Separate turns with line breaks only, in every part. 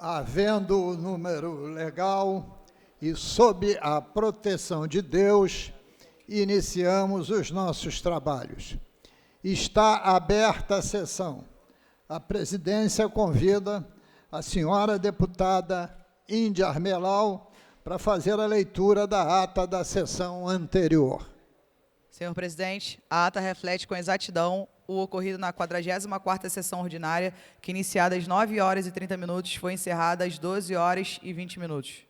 Havendo o número legal e sob a proteção de Deus, iniciamos os nossos trabalhos. Está aberta a sessão. A presidência convida a senhora deputada Índia Armelau para fazer a leitura da ata da sessão anterior.
Senhor presidente, a ata reflete com exatidão o ocorrido na 44ª sessão ordinária, que iniciada às 9 horas e 30 minutos, foi encerrada às 12 horas e 20 minutos.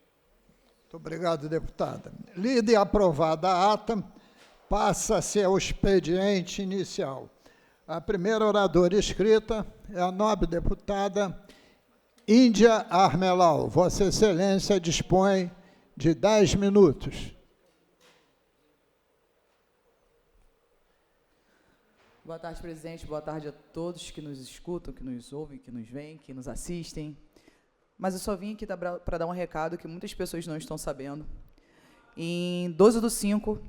Muito obrigado, deputada. Lida e aprovada a ata, passa-se ao expediente inicial. A primeira oradora escrita é a nobre deputada Índia Armelau. Vossa Excelência dispõe de 10 minutos.
Boa tarde, presidente. Boa tarde a todos que nos escutam, que nos ouvem, que nos veem, que nos assistem. Mas eu só vim aqui para dar um recado que muitas pessoas não estão sabendo. Em 12/5,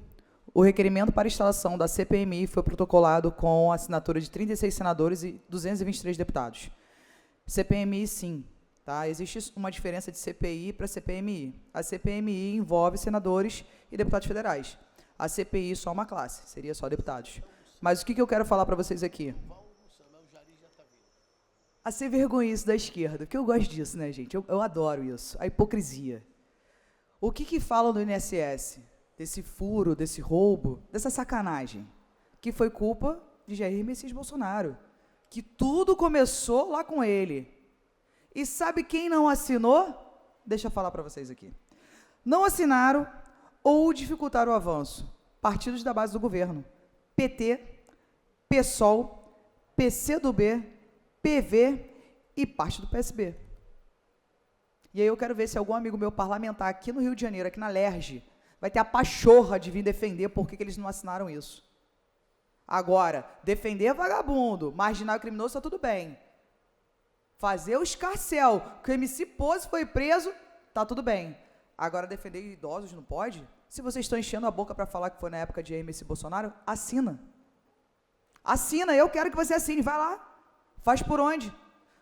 o requerimento para instalação da CPMI foi protocolado com a assinatura de 36 senadores e 223 deputados. CPMI, sim. Tá? Existe uma diferença de CPI para CPMI. A CPMI envolve senadores e deputados federais. A CPI só uma classe, seria só deputados. Mas o que eu quero falar para vocês aqui? A ser vergonhice da esquerda, porque eu gosto disso, né, gente? Eu adoro isso, a hipocrisia. O que falam do INSS? Desse furo, desse roubo, dessa sacanagem, que foi culpa de Jair Messias Bolsonaro, que tudo começou lá com ele. E sabe quem não assinou? Deixa eu falar para vocês aqui. Não assinaram ou dificultaram o avanço. Partidos da base do governo. PT, PSOL, PCdoB, PV e parte do PSB. E aí eu quero ver se algum amigo meu parlamentar aqui no Rio de Janeiro, aqui na LERJ, vai ter a pachorra de vir defender por que eles não assinaram isso. Agora, defender vagabundo, marginal e criminoso, está tudo bem. Fazer o escarcel, que o MC Pose foi preso, está tudo bem. Agora, defender idosos não pode? Se vocês estão enchendo a boca para falar que foi na época de MC Bolsonaro, assina. Assina, eu quero que você assine, vai lá. Faz por onde?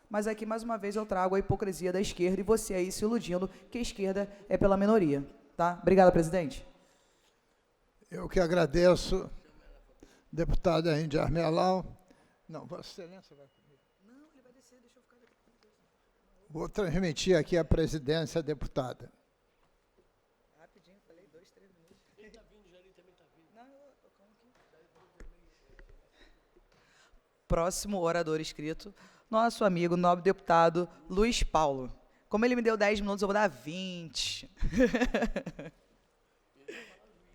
Mas aqui, mais uma vez, eu trago a hipocrisia da esquerda e você aí se iludindo que a esquerda é pela minoria. Tá? Obrigada, presidente.
Eu que agradeço, deputada Índia Armelau. Não, Vossa Excelência vai comigo.
Não, ele vai descer, deixa eu ficar aqui.
Vou transmitir aqui a presidência, deputada.
Rapidinho, falei 2, 3 minutos. Ele está vindo, Jair também está vindo. Não, eu tô calmo aqui. Próximo orador inscrito, nosso amigo, nobre deputado Luiz Paulo. Como ele me deu 10 minutos, eu vou dar 20.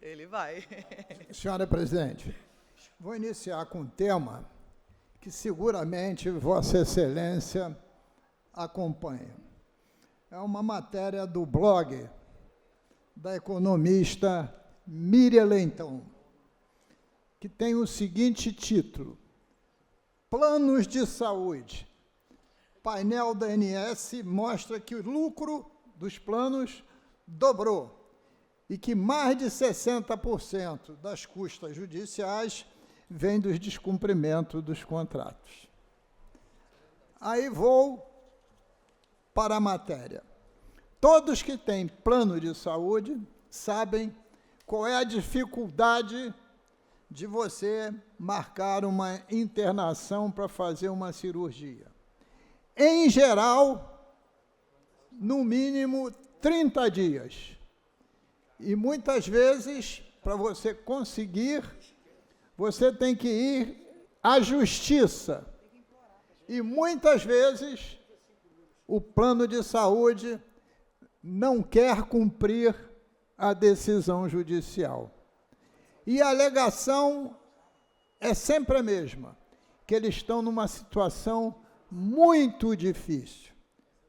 Ele vai.
Senhora presidente, vou iniciar com um tema que seguramente Vossa Excelência acompanha. É uma matéria do blog da economista Miriam Leitão, que tem o seguinte título: Planos de saúde. Painel da ANS mostra que o lucro dos planos dobrou e que mais de 60% das custas judiciais vem dos descumprimentos dos contratos. Aí vou para a matéria. Todos que têm plano de saúde sabem qual é a dificuldade de você marcar uma internação para fazer uma cirurgia. Em geral, no mínimo 30 dias. E muitas vezes, para você conseguir, você tem que ir à justiça. E muitas vezes, o plano de saúde não quer cumprir a decisão judicial. E a alegação é sempre a mesma, que eles estão numa situação muito difícil.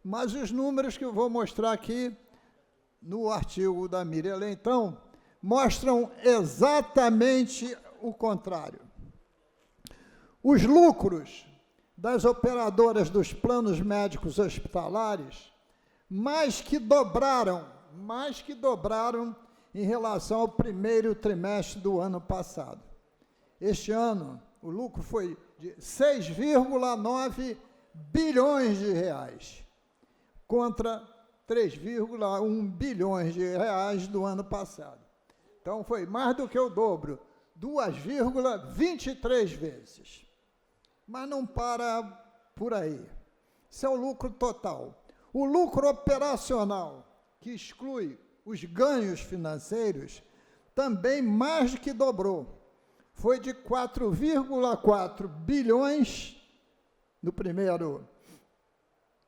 Mas os números que eu vou mostrar aqui no artigo da Miriam Leitão mostram exatamente o contrário. Os lucros das operadoras dos planos médicos hospitalares mais que dobraram em relação ao primeiro trimestre do ano passado. Este ano, o lucro foi de 6,9 bilhões de reais, contra 3,1 bilhões de reais do ano passado. Então, foi mais do que o dobro, 2,23 vezes. Mas não para por aí. Isso é o lucro total. O lucro operacional, que exclui os ganhos financeiros, também mais do que dobrou. Foi de 4,4 bilhões no primeiro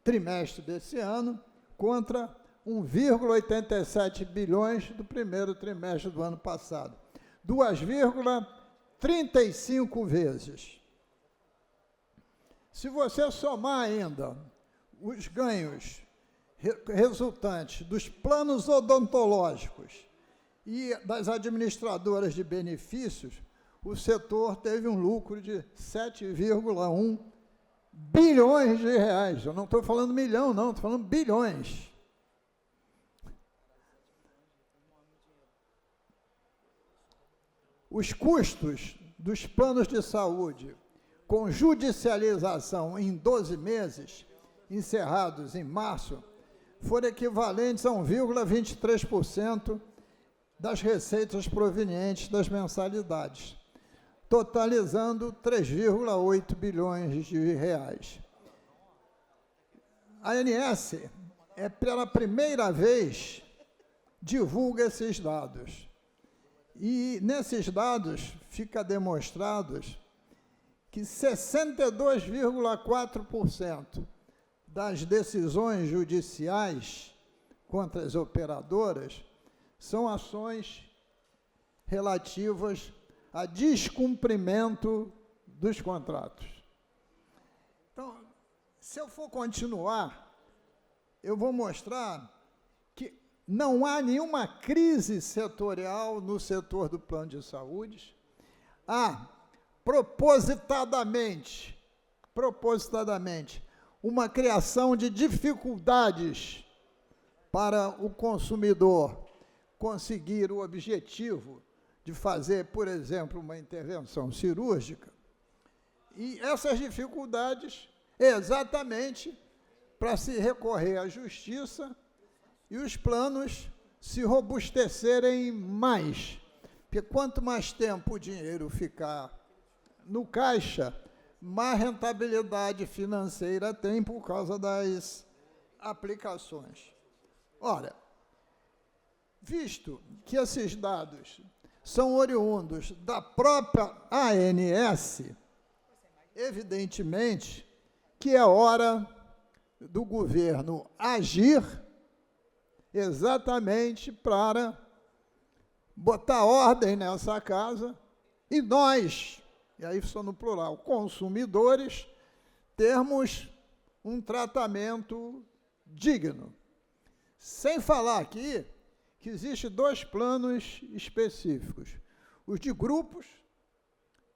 trimestre desse ano, contra 1,87 bilhões do primeiro trimestre do ano passado. 2,35 vezes. Se você somar ainda os ganhos resultantes dos planos odontológicos e das administradoras de benefícios, o setor teve um lucro de 7,1 bilhões de reais. Eu não estou falando milhão, não, estou falando bilhões. Os custos dos planos de saúde com judicialização em 12 meses, encerrados em março, foram equivalentes a 1,23% das receitas provenientes das mensalidades, totalizando 3,8 bilhões de reais. A ANS, pela primeira vez, divulga esses dados. E nesses dados fica demonstrado que 62,4% das decisões judiciais contra as operadoras são ações relativas a descumprimento dos contratos. Então, se eu for continuar, eu vou mostrar que não há nenhuma crise setorial no setor do plano de saúde. Há, propositadamente, uma criação de dificuldades para o consumidor conseguir o objetivo de fazer, por exemplo, uma intervenção cirúrgica. E essas dificuldades é exatamente para se recorrer à justiça e os planos se robustecerem mais. Porque quanto mais tempo o dinheiro ficar no caixa, mais rentabilidade financeira tem por causa das aplicações. Ora, visto que esses dados são oriundos da própria ANS, evidentemente que é hora do governo agir exatamente para botar ordem nessa casa e nós, e aí só no plural, consumidores, termos um tratamento digno. Sem falar aqui que existem dois planos específicos, os de grupos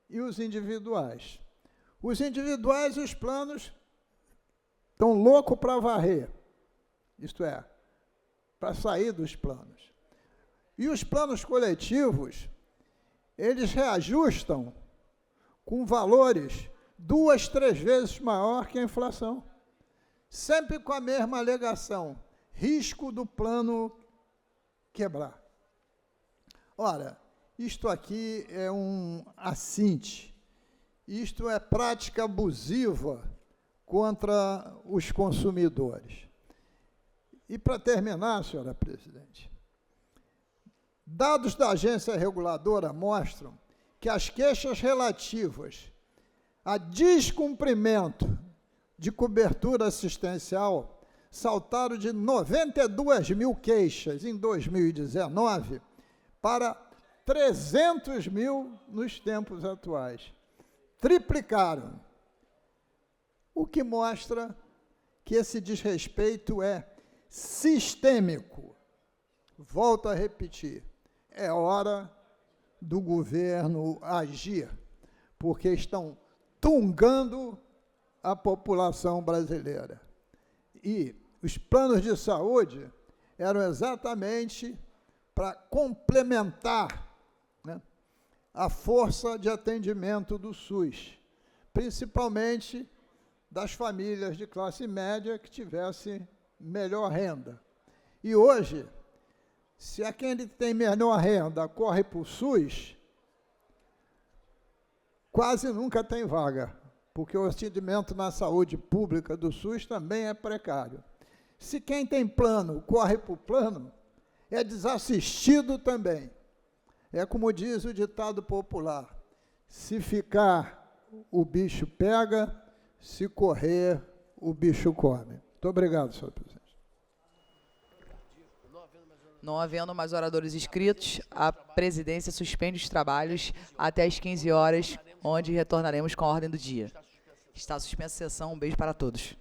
e os individuais. Os individuais e os planos estão loucos para varrer, isto é, para sair dos planos. E os planos coletivos, eles reajustam com valores 2, 3 vezes maior que a inflação, sempre com a mesma alegação, risco do plano quebrar. Ora, isto aqui é um assinte, isto é prática abusiva contra os consumidores. E para terminar, senhora presidente, dados da agência reguladora mostram que as queixas relativas a descumprimento de cobertura assistencial saltaram de 92 mil queixas em 2019 para 300 mil nos tempos atuais. Triplicaram. O que mostra que esse desrespeito é sistêmico. Volto a repetir, é hora do governo agir, porque estão tungando a população brasileira. E os planos de saúde eram exatamente para complementar, né, a força de atendimento do SUS, principalmente das famílias de classe média que tivessem melhor renda. E hoje, se aquele que tem menor renda corre para o SUS, quase nunca tem vaga, porque o atendimento na saúde pública do SUS também é precário. Se quem tem plano corre para o plano, é desassistido também. É como diz o ditado popular, se ficar, o bicho pega, se correr, o bicho come. Muito obrigado, senhor presidente.
Não havendo mais oradores inscritos, a presidência suspende os trabalhos até às 15 horas, onde retornaremos com a ordem do dia. Está suspensa a sessão. Um beijo para todos.